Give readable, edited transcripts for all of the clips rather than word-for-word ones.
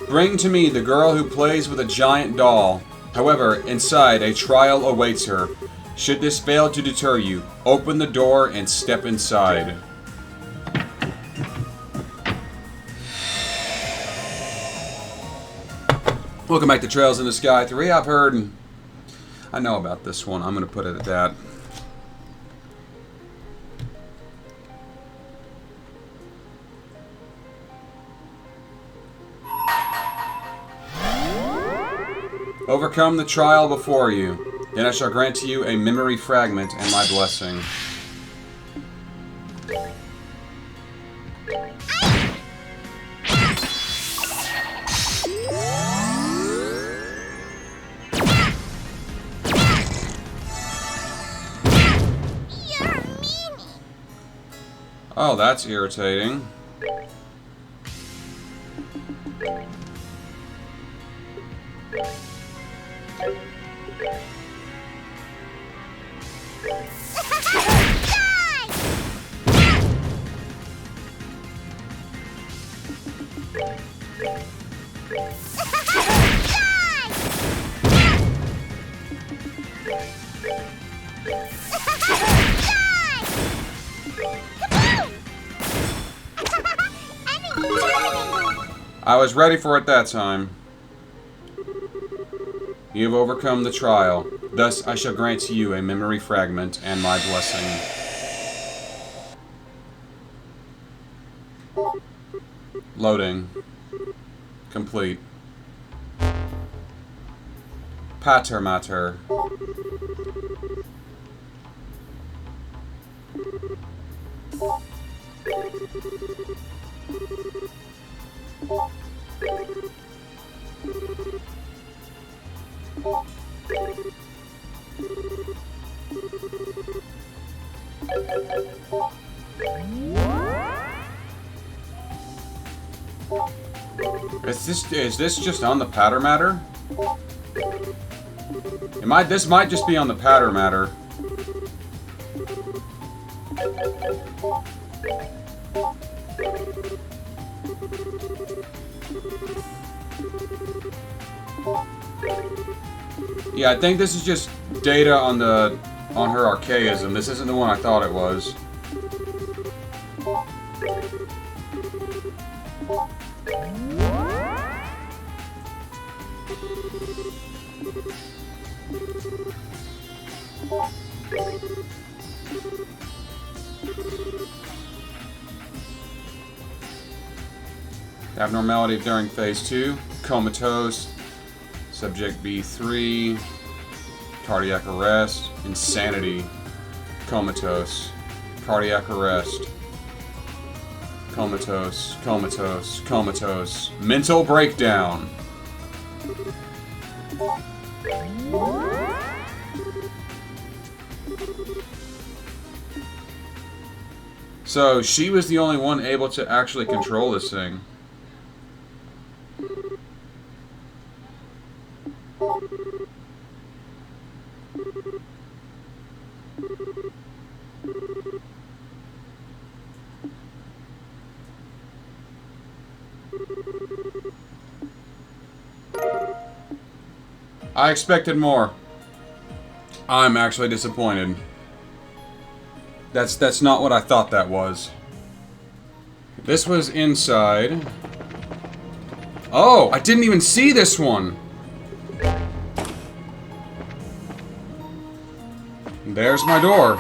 Bring to me the girl who plays with a giant doll. However, inside, a trial awaits her. Should this fail to deter you, open the door and step inside. Welcome back to Trails in the Sky 3. I've heard... I know about this one. I'm going to put it at that. Overcome the trial before you. Then I shall grant to you a memory fragment and my blessing. Oh, that's irritating. I was ready for it that time. You have overcome the trial. Thus I shall grant to you a memory fragment and my blessing. Loading. Complete. Pater mater. Is this just on the patter matter? This might just be on the patter matter. Yeah, I think this is just data on her archaism. This isn't the one I thought it was. Abnormality during phase 2, comatose, subject B3, cardiac arrest, insanity, comatose, cardiac arrest, comatose, comatose, comatose, mental breakdown. So she was the only one able to actually control this thing. I expected more. I'm actually disappointed. That's not what I thought that was. This was inside. Oh, I didn't even see this one. There's my door.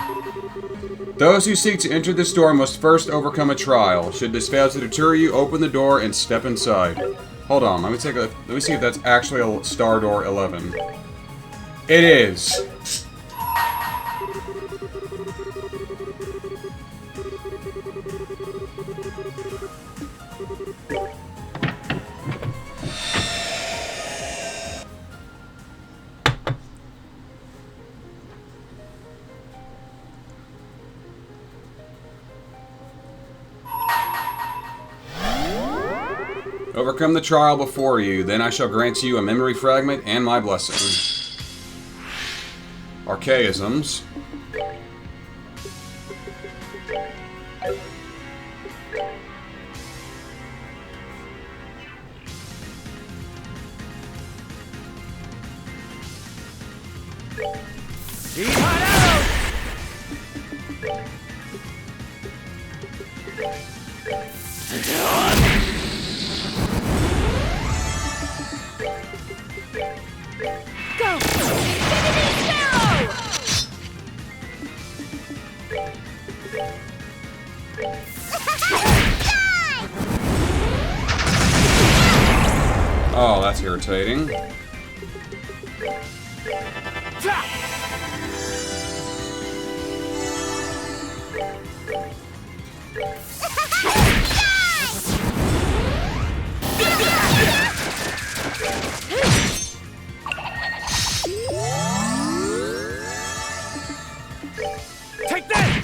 Those who seek to enter this door must first overcome a trial. Should this fail to deter you, open the door and step inside. Hold on, let me see if that's actually a Star Door 11. It is. Overcome the trial before you, then I shall grant you a memory fragment and my blessing. Archaisms. Go! Sparrow! Oh, that's irritating. Take that!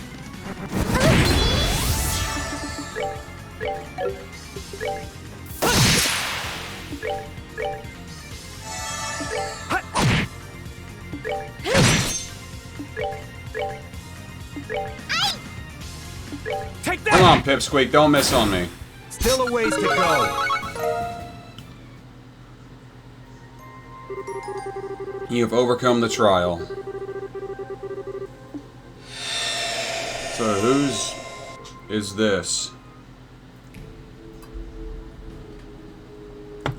Take that! Come on, Pipsqueak, don't miss on me. Still a ways to go. You have overcome the trial. So whose is this?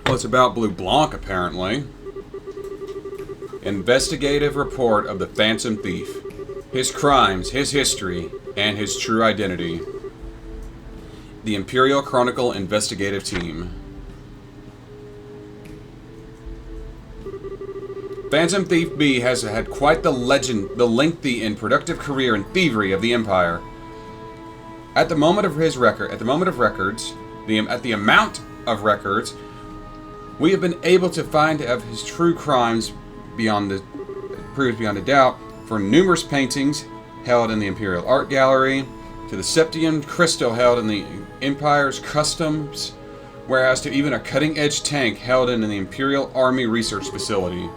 Well, it's about Blue Blanc, apparently. Investigative report of the Phantom Thief. His crimes, his history, and his true identity. The Imperial Chronicle Investigative Team. Phantom Thief B has had quite the lengthy and productive career in thievery of the Empire. At the moment of records, the amount of records, we have been able to find of his true crimes proved beyond a doubt, from numerous paintings held in the Imperial Art Gallery to the Septium Crystal held in the Empire's Customs, whereas to even a cutting-edge tank held in the Imperial Army Research Facility.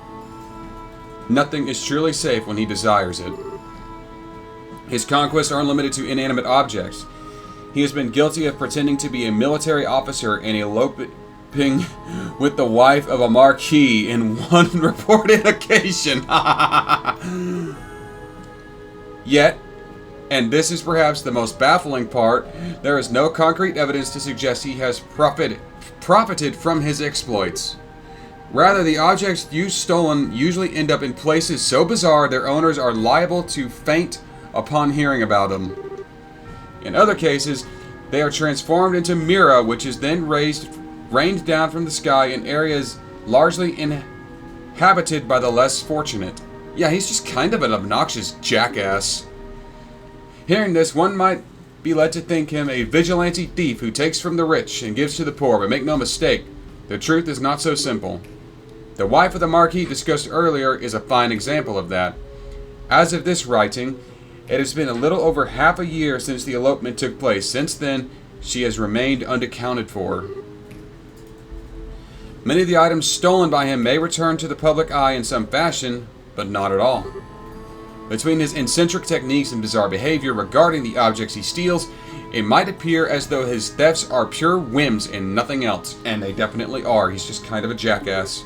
Nothing is truly safe when he desires it. His conquests aren't limited to inanimate objects. He has been guilty of pretending to be a military officer and eloping with the wife of a marquis in one reported occasion. Yet, and this is perhaps the most baffling part, there is no concrete evidence to suggest he has profited from his exploits. Rather, the objects stolen usually end up in places so bizarre their owners are liable to faint upon hearing about them. In other cases, they are transformed into Mira, which is then rained down from the sky in areas largely inhabited by the less fortunate. Yeah, he's just kind of an obnoxious jackass. Hearing this, one might be led to think him a vigilante thief who takes from the rich and gives to the poor, but make no mistake, the truth is not so simple. The wife of the Marquis discussed earlier is a fine example of that. As of this writing, it has been a little over half a year since the elopement took place. Since then, she has remained unaccounted for. Many of the items stolen by him may return to the public eye in some fashion, but not at all. Between his eccentric techniques and bizarre behavior regarding the objects he steals, it might appear as though his thefts are pure whims and nothing else, and they definitely are. He's just kind of a jackass.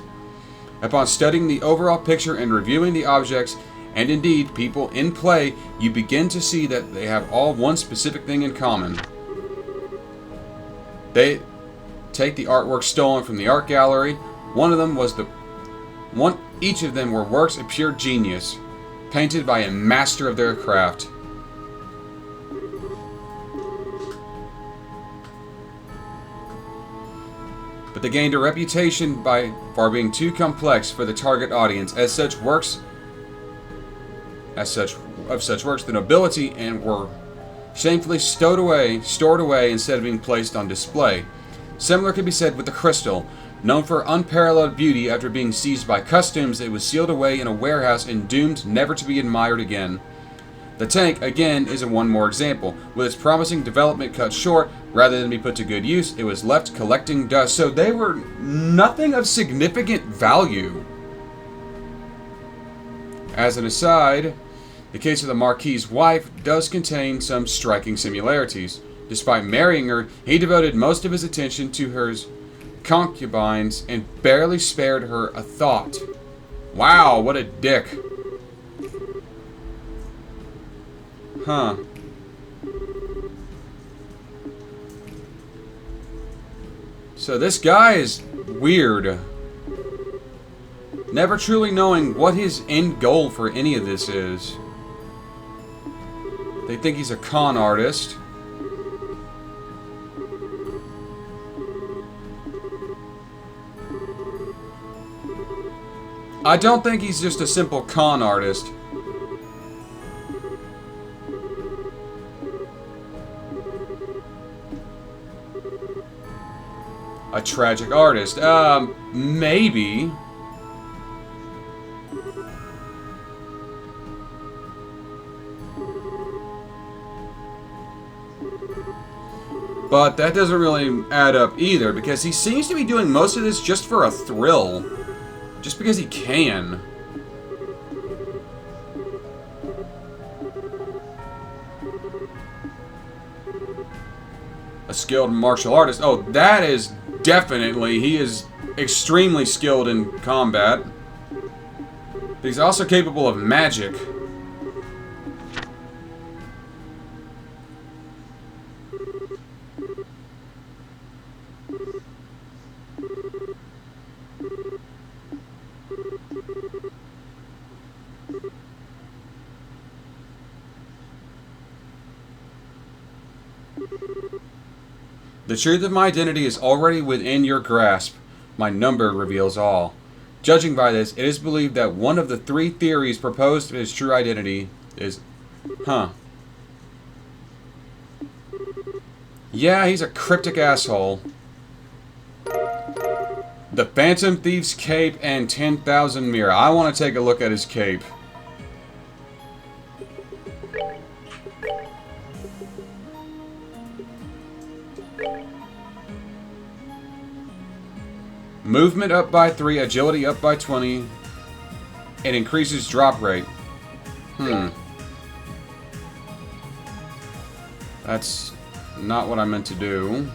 Upon studying the overall picture and reviewing the objects, and indeed people in play, you begin to see that they have all one specific thing in common. They take the artwork stolen from the art gallery. Each of them were works of pure genius, painted by a master of their craft. But they gained a reputation for being too complex for the target audience. Of such works, the nobility and were shamefully stored away instead of being placed on display. Similar could be said with the crystal. Known for unparalleled beauty, after being seized by customs, it was sealed away in a warehouse and doomed never to be admired again. The tank, again, is one more example. With its promising development cut short, rather than be put to good use, it was left collecting dust. So they were nothing of significant value. As an aside, the case of the Marquis's wife does contain some striking similarities. Despite marrying her, he devoted most of his attention to her concubines and barely spared her a thought. Wow, what a dick. Huh. So this guy is weird. Never truly knowing what his end goal for any of this is. They think he's a con artist. I don't think he's just a simple con artist. A tragic artist. Maybe. But that doesn't really add up either, because he seems to be doing most of this just for a thrill. Just because he can. A skilled martial artist. Oh, that is definitely... He is extremely skilled in combat. But he's also capable of magic. The truth of my identity is already within your grasp. My number reveals all. Judging by this, it is believed that one of the 3 theories proposed of his true identity is... Huh. Yeah, he's a cryptic asshole. The Phantom Thief's cape and 10,000 mirror. I want to take a look at his cape. Movement up by 3, agility up by 20. It increases drop rate. That's not what I meant to do.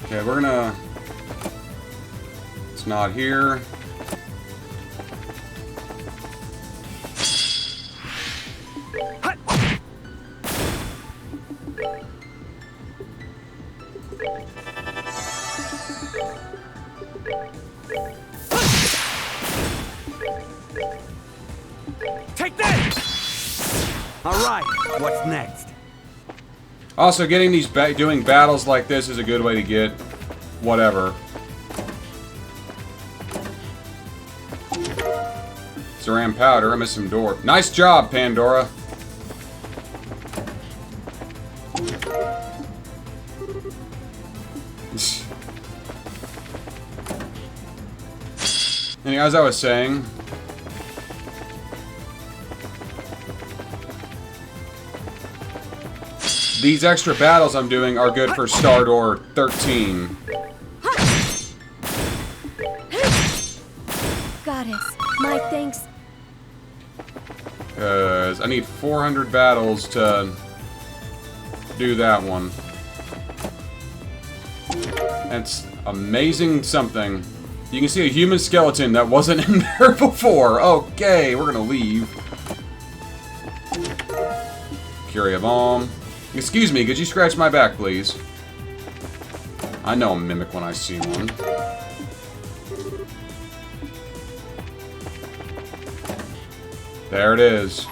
Okay, we're gonna... It's not here. Take that! All right, what's next? Also, getting these doing battles like this is a good way to get whatever. Ceram powder. I missed some door. Nice job, Pandora. Anyway, as I was saying, these extra battles I'm doing are good for Star Door 13. Goddess, my thanks. Because I need 400 battles to do that one. That's amazing something. You can see a human skeleton that wasn't in there before. Okay, we're gonna leave. Curia bomb. Excuse me, could you scratch my back, please? I know a mimic when I see one. There it is.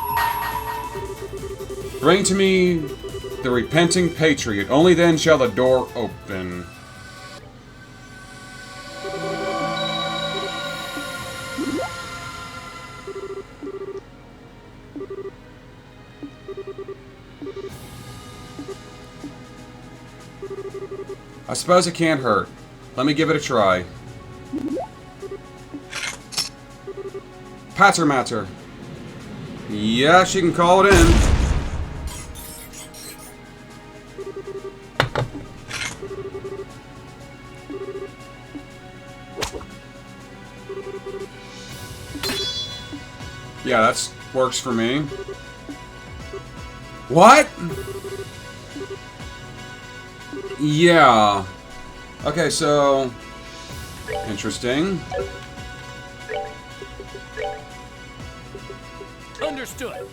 Bring to me the repenting patriot. Only then shall the door open. I suppose it can't hurt. Let me give it a try. Patter matter. Yeah, she can call it in. Yeah, that works for me. What? Yeah. Okay, so... Interesting. Understood.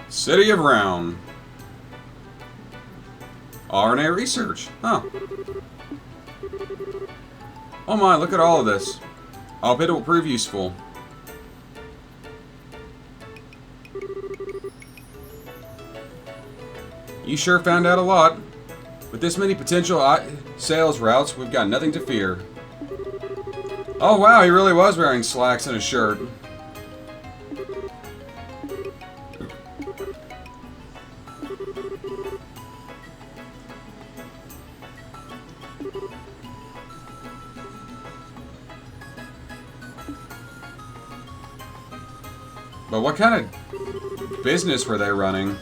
City of Round. RNA research. Huh. Oh my, look at all of this. I bet it will prove useful. You sure found out a lot. With this many potential sales routes, we've got nothing to fear. Oh wow, he really was wearing slacks and a shirt. But what kind of business were they running?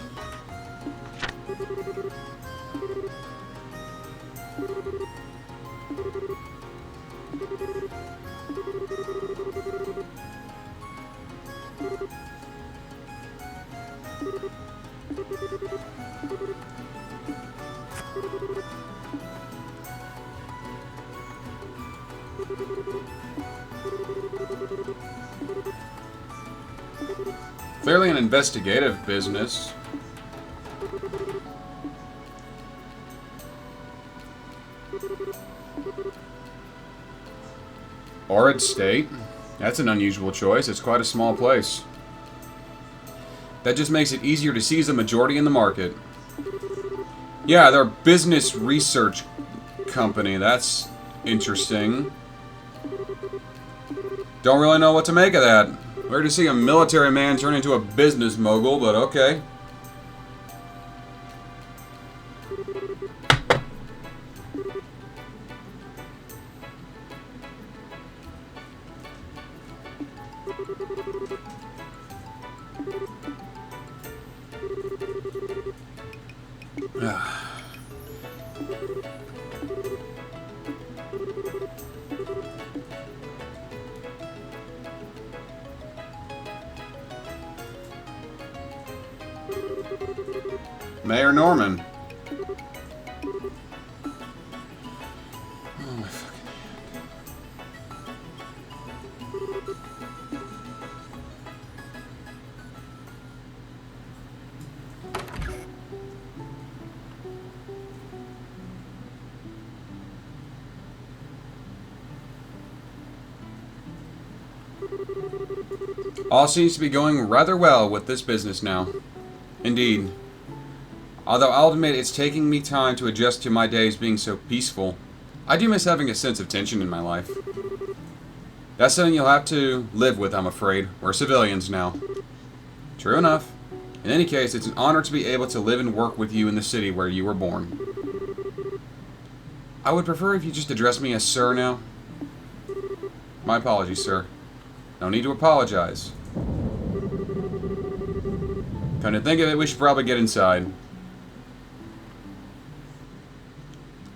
Clearly an investigative business. Arid State? That's an unusual choice. It's quite a small place. That just makes it easier to seize a majority in the market. Yeah, they're a business research company. That's interesting. Don't really know what to make of that. Weird to see a military man turn into a business mogul, but okay. Mayor Norman. Oh my fucking all seems to be going rather well with this business now. Indeed. Although I'll admit it's taking me time to adjust to my days being so peaceful, I do miss having a sense of tension in my life. That's something you'll have to live with, I'm afraid. We're civilians now. True enough. In any case, it's an honor to be able to live and work with you in the city where you were born. I would prefer if you just address me as sir now. My apologies, sir. No need to apologize. Come to think of it, we should probably get inside.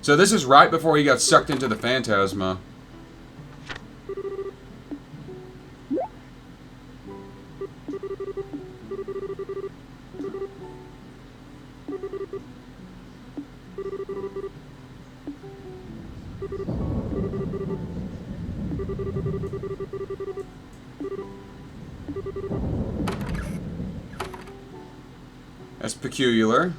So this is right before he got sucked into the Phantasma. That's peculiar.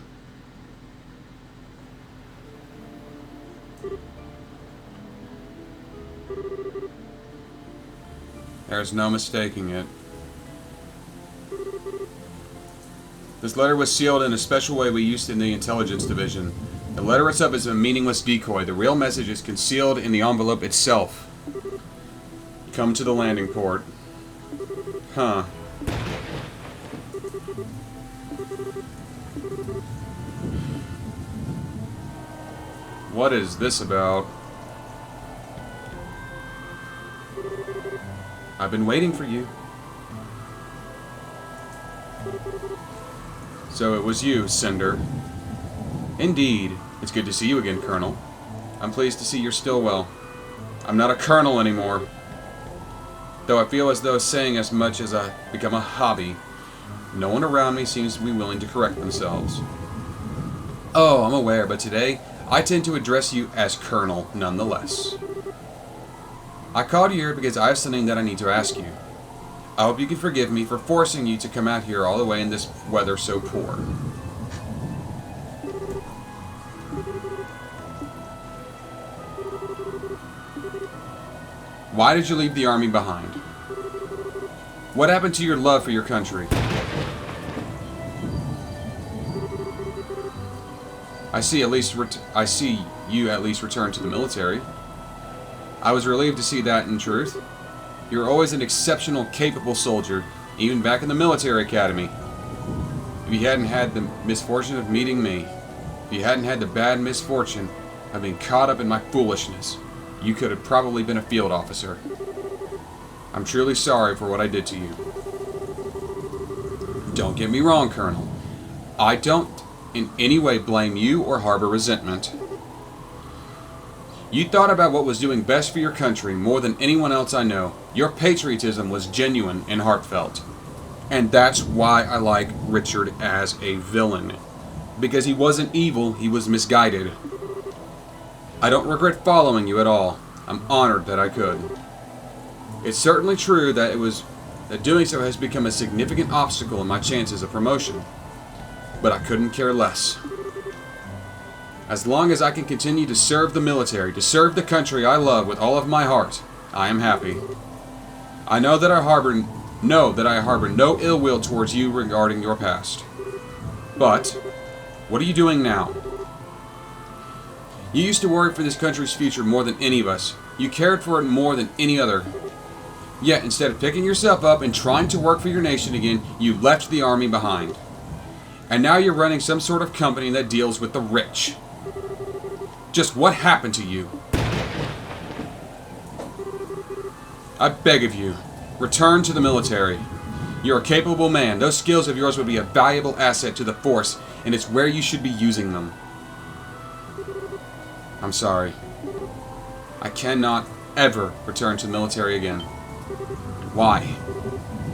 There's no mistaking it. This letter was sealed in a special way we used in the intelligence division. The letter itself is a meaningless decoy. The real message is concealed in the envelope itself. Come to the landing port. Huh. What is this about? I've been waiting for you. So it was you, Cinder. Indeed. It's good to see you again, Colonel. I'm pleased to see you're still well. I'm not a colonel anymore. Though I feel as though saying as much as I become a hobby. No one around me seems to be willing to correct themselves. Oh, I'm aware, but today I tend to address you as Colonel nonetheless. I called you here because I have something that I need to ask you. I hope you can forgive me for forcing you to come out here all the way in this weather so poor. Why did you leave the army behind? What happened to your love for your country? I see you at least return to the military. I was relieved to see that in truth. You were always an exceptional, capable soldier, even back in the military academy. If you hadn't had the misfortune of meeting me, if you hadn't had the bad misfortune of being caught up in my foolishness, you could have probably been a field officer. I'm truly sorry for what I did to you. Don't get me wrong, Colonel. I don't in any way blame you or harbor resentment. You thought about what was doing best for your country more than anyone else I know. Your patriotism was genuine and heartfelt. And that's why I like Richard as a villain. Because he wasn't evil, he was misguided. I don't regret following you at all. I'm honored that I could. It's certainly true that doing so has become a significant obstacle in my chances of promotion. But I couldn't care less. As long as I can continue to serve the military, to serve the country I love with all of my heart, I am happy. I know that I harbor no ill will towards you regarding your past. But, what are you doing now? You used to worry for this country's future more than any of us. You cared for it more than any other. Yet, instead of picking yourself up and trying to work for your nation again, you left the army behind. And now you're running some sort of company that deals with the rich. Just what happened to you? I beg of you, return to the military. You're a capable man. Those skills of yours would be a valuable asset to the force, and it's where you should be using them. I'm sorry. I cannot ever return to the military again. Why?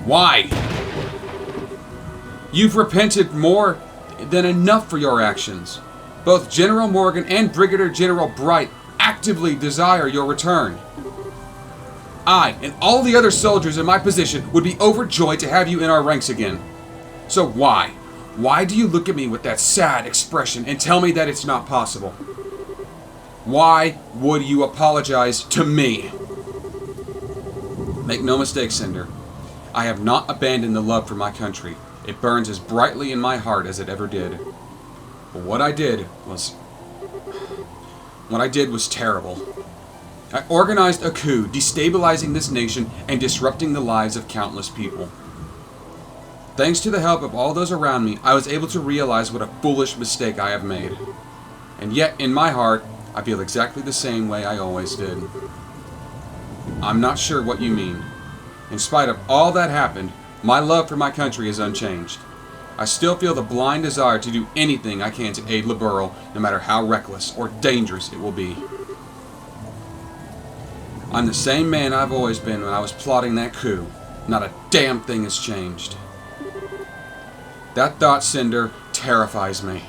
Why? You've repented more than enough for your actions. Both General Morgan and Brigadier General Bright actively desire your return. I and all the other soldiers in my position would be overjoyed to have you in our ranks again. So why? Why do you look at me with that sad expression and tell me that it's not possible? Why would you apologize to me? Make no mistake, Cinder. I have not abandoned the love for my country. It burns as brightly in my heart as it ever did. But what I did was terrible. I organized a coup, destabilizing this nation and disrupting the lives of countless people. Thanks to the help of all those around me, I was able to realize what a foolish mistake I have made. And yet, in my heart, I feel exactly the same way I always did. I'm not sure what you mean. In spite of all that happened, my love for my country is unchanged. I still feel the blind desire to do anything I can to aid Liberl, no matter how reckless or dangerous it will be. I'm the same man I've always been when I was plotting that coup. Not a damn thing has changed. That thought, Cinder, terrifies me.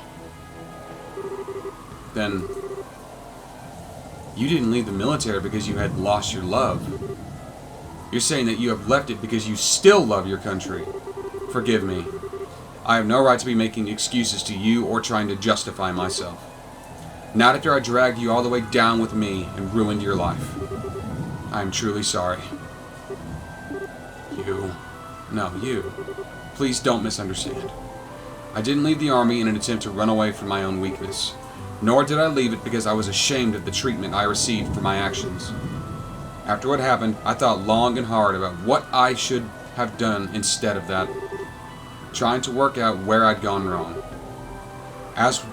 Then, you didn't leave the military because you had lost your love. You're saying that you have left it because you still love your country. Forgive me. I have no right to be making excuses to you or trying to justify myself. Not after I dragged you all the way down with me and ruined your life. I am truly sorry. You. Please don't misunderstand. I didn't leave the army in an attempt to run away from my own weakness, nor did I leave it because I was ashamed of the treatment I received for my actions. After what happened, I thought long and hard about what I should have done instead of that, trying to work out where I'd gone wrong. As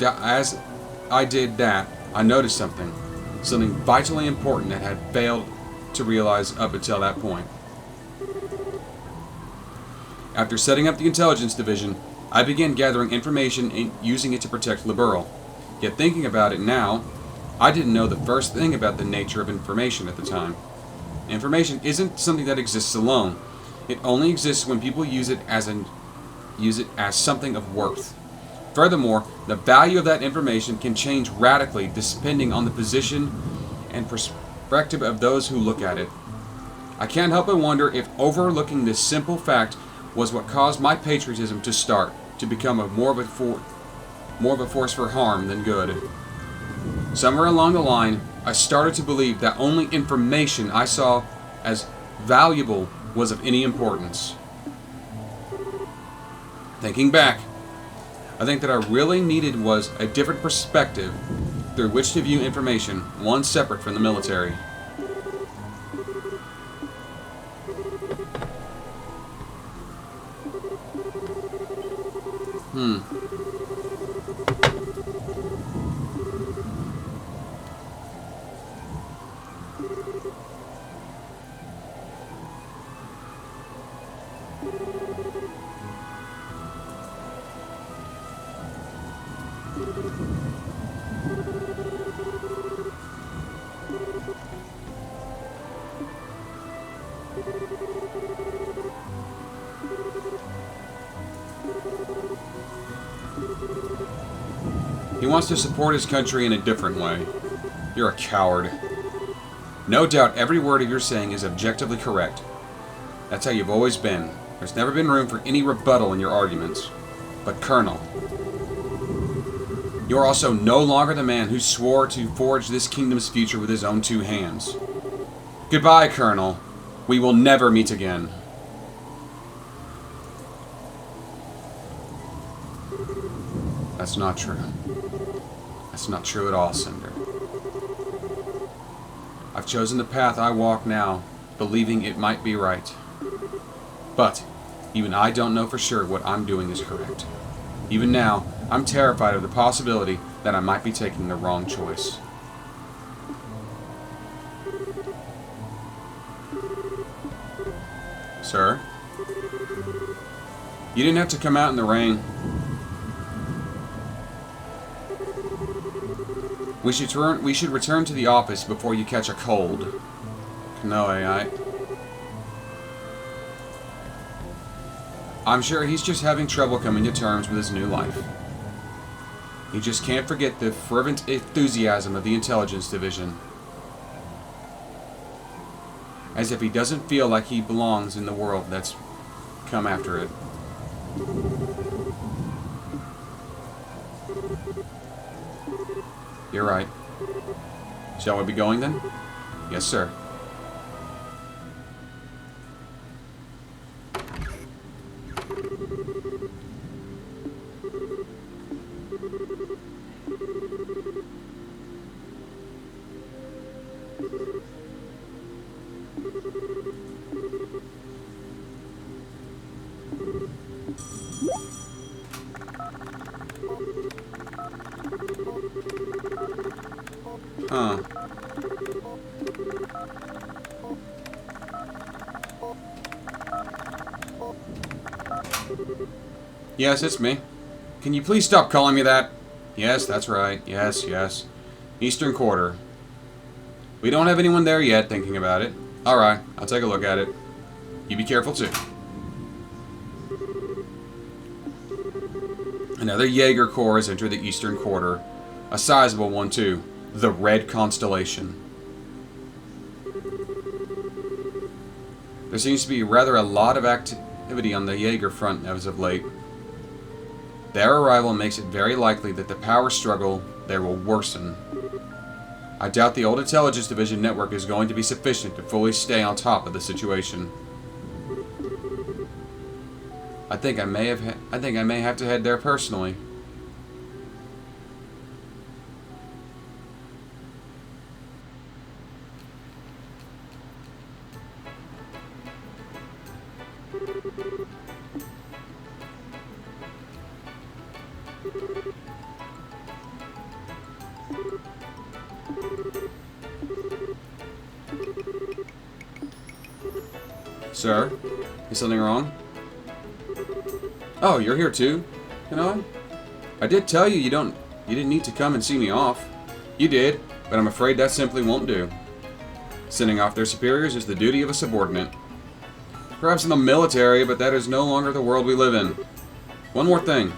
I did that, I noticed something vitally important that I had failed to realize up until that point. After setting up the intelligence division, I began gathering information and using it to protect Liberl. Yet thinking about it now, I didn't know the first thing about the nature of information at the time. Information isn't something that exists alone. It only exists when people use it as something of worth. Furthermore, the value of that information can change radically depending on the position and perspective of those who look at it. I can't help but wonder if overlooking this simple fact was what caused my patriotism to become more of a force for harm than good. Somewhere along the line, I started to believe that only information I saw as valuable was of any importance. Thinking back, I think that I really needed was a different perspective through which to view information, one separate from the military. He wants to support his country in a different way. You're a coward. No doubt every word of your saying is objectively correct. That's how you've always been. There's never been room for any rebuttal in your arguments. But Colonel, you're also no longer the man who swore to forge this kingdom's future with his own two hands. Goodbye, Colonel. We will never meet again. That's not true. That's not true at all, Cinder. I've chosen the path I walk now, believing it might be right. But even I don't know for sure what I'm doing is correct. Even now, I'm terrified of the possibility that I might be taking the wrong choice. Sir? You didn't have to come out in the rain. We should return to the office before you catch a cold. No, I'm sure he's just having trouble coming to terms with his new life. He just can't forget the fervent enthusiasm of the intelligence division. As if he doesn't feel like he belongs in the world that's come after it. You're right. Shall we be going then? Yes, sir. Huh. Yes, it's me. Can you please stop calling me that? Yes, that's right. Yes, yes. Eastern Quarter. We don't have anyone there yet, thinking about it. Alright, I'll take a look at it. You be careful, too. Another Jaeger Corps has entered the Eastern Quarter. A sizable one, too. The Red Constellation. There seems to be rather a lot of activity on the Jaeger front as of late. Their arrival makes it very likely that the power struggle there will worsen. I doubt the old Intelligence Division network is going to be sufficient to fully stay on top of the situation. I think I may have to head there personally. Sir, is something wrong? Oh, you're here too? You know, I did tell you you didn't need to come and see me off. You did, but I'm afraid that simply won't do. Sending off their superiors is the duty of a subordinate. Perhaps in the military, but that is no longer the world we live in. One more thing.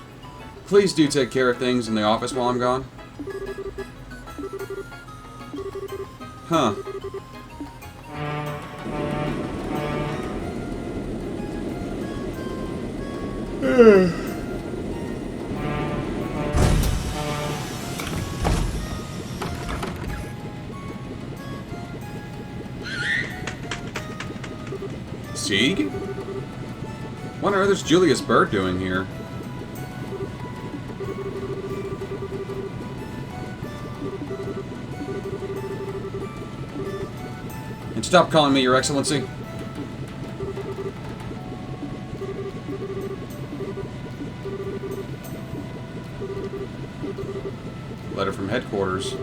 Please do take care of things in the office while I'm gone. Huh. Sieg? What on earth is Julius Bird doing here? And stop calling me Your Excellency. Letter from headquarters.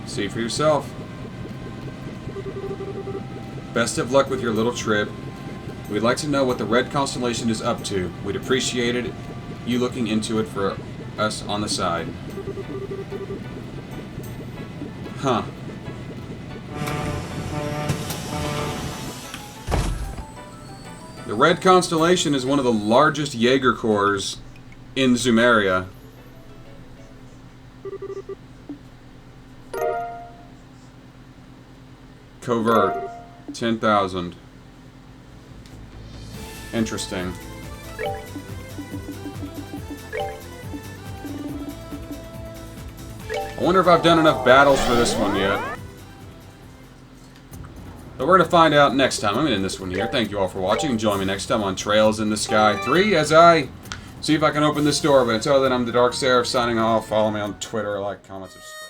See for yourself. Best of luck with your little trip. We'd like to know what the Red Constellation is up to. We'd appreciate it, you looking into it for us on the side. Huh. The Red Constellation is one of the largest Jaeger Corps in Zumeria. Covert. 10,000. Interesting. I wonder if I've done enough battles for this one yet. But we're going to find out next time. I'm going to end this one here. Thank you all for watching. Join me next time on Trails in the Sky 3 as I see if I can open this door. But until then, I'm the Dark Seraph signing off. Follow me on Twitter, like, comment, subscribe.